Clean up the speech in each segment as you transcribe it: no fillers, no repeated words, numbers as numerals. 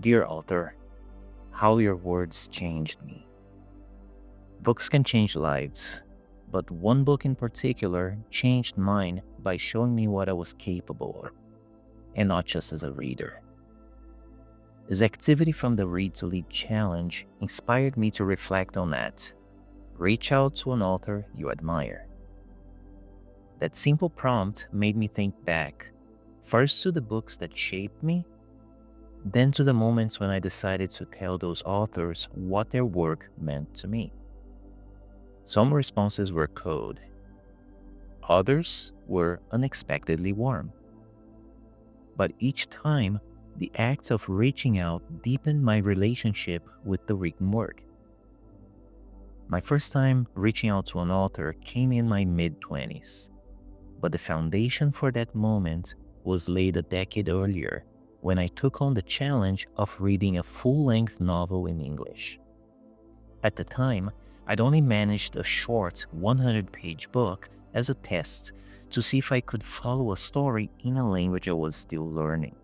Dear author, how your words changed me. Books can change lives, but one book in particular changed mine by showing me what I was capable of, and not just as a reader. This activity from the Read to Lead challenge inspired me to reflect on that. Reach out to an author you admire. That simple prompt made me think back, first to the books that shaped me, then to the moments when I decided to tell those authors what their work meant to me. Some responses were cold, others were unexpectedly warm. But each time, the act of reaching out deepened my relationship with the written work. My first time reaching out to an author came in my mid-20s, but the foundation for that moment was laid a decade earlier when I took on the challenge of reading a full-length novel in English. At the time, I'd only managed a short 100-page book as a test to see if I could follow a story in a language I was still learning.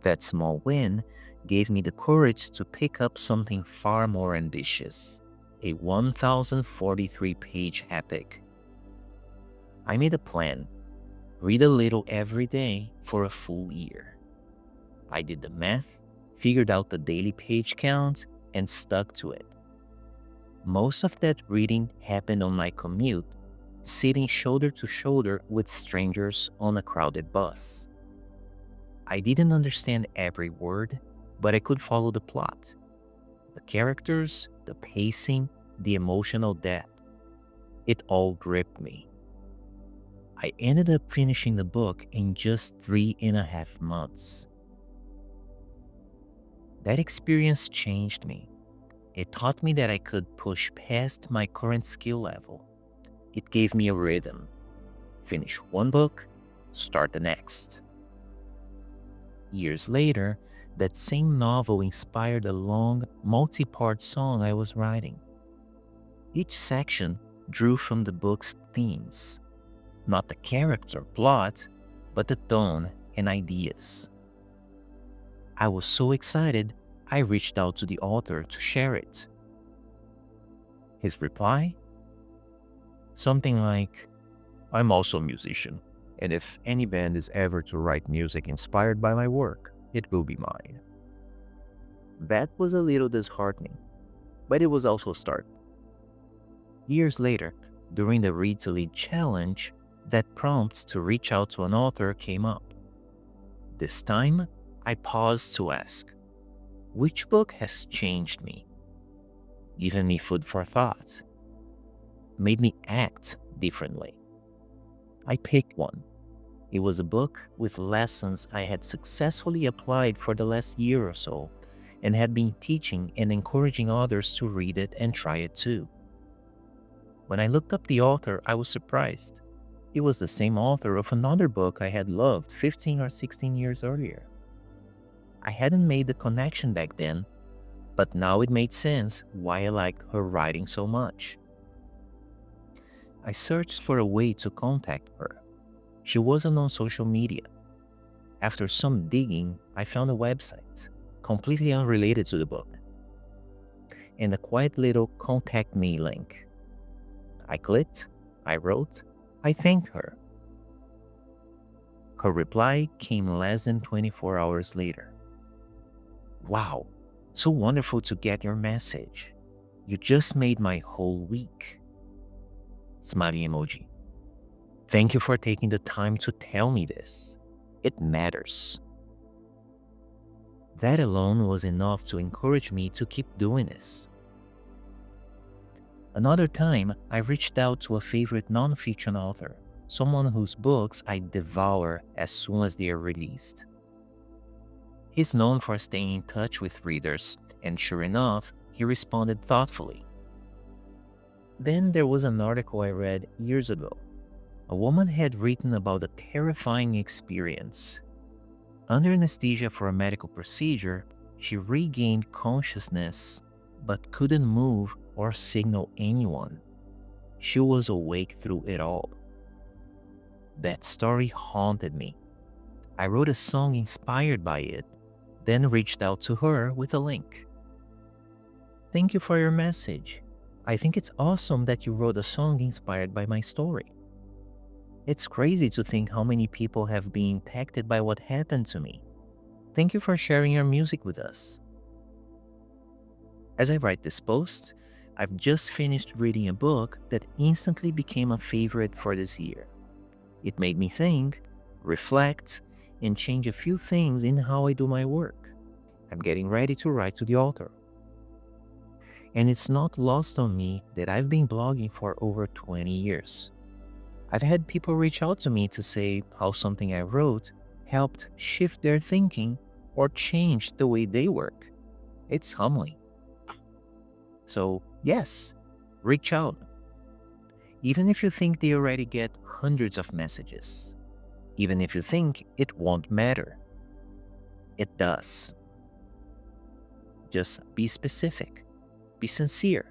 That small win gave me the courage to pick up something far more ambitious, a 1,043-page epic. I made a plan, read a little every day for a full year. I did the math, figured out the daily page count, and stuck to it. Most of that reading happened on my commute, sitting shoulder to shoulder with strangers on a crowded bus. I didn't understand every word, but I could follow the plot. The characters, the pacing, the emotional depth. It all gripped me. I ended up finishing the book in just 3.5 months. That experience changed me. It taught me that I could push past my current skill level. It gave me a rhythm. Finish one book, start the next. Years later, that same novel inspired a long, multi-part song I was writing. Each section drew from the book's themes, not the character plot, but the tone and ideas. I was so excited, I reached out to the author to share it. His reply? Something like, "I'm also a musician, and if any band is ever to write music inspired by my work, it will be mine." That was a little disheartening, but it was also a start. Years later, during the Read to Lead challenge, that prompt to reach out to an author came up. This time, I paused to ask, which book has changed me? Given me food for thought? Made me act differently? I picked one. It was a book with lessons I had successfully applied for the last year or so, and had been teaching and encouraging others to read it and try it too. When I looked up the author, I was surprised. It was the same author of another book I had loved 15 or 16 years earlier. I hadn't made the connection back then, but now it made sense why I liked her writing so much. I searched for a way to contact her. She wasn't on social media. After some digging, I found a website, completely unrelated to the book, and a quiet little contact me link. I clicked, I wrote, I thanked her. Her reply came less than 24 hours later. "Wow, so wonderful to get your message. You just made my whole week." Smiley emoji. "Thank you for taking the time to tell me this. It matters." That alone was enough to encourage me to keep doing this. Another time, I reached out to a favorite nonfiction author, someone whose books I devour as soon as they are released. He's known for staying in touch with readers, and sure enough, he responded thoughtfully. Then there was an article I read years ago. A woman had written about a terrifying experience. Under anesthesia for a medical procedure, she regained consciousness but couldn't move or signal anyone. She was awake through it all. That story haunted me. I wrote a song inspired by it, then reached out to her with a link. Thank you for your message. I think it's awesome that you wrote a song inspired by my story. It's crazy to think how many people have been impacted by what happened to me. Thank you for sharing your music with us. As I write this post, I've just finished reading a book that instantly became a favorite for this year. It made me think, reflect, and change a few things in how I do my work. I'm getting ready to write to the author. And it's not lost on me that I've been blogging for over 20 years. I've had people reach out to me to say how something I wrote helped shift their thinking or change the way they work. It's humbling. So, yes, reach out. Even if you think they already get hundreds of messages. Even if you think it won't matter. It does. Just be specific. Be sincere.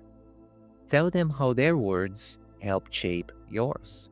Tell them how their words helped shape yours.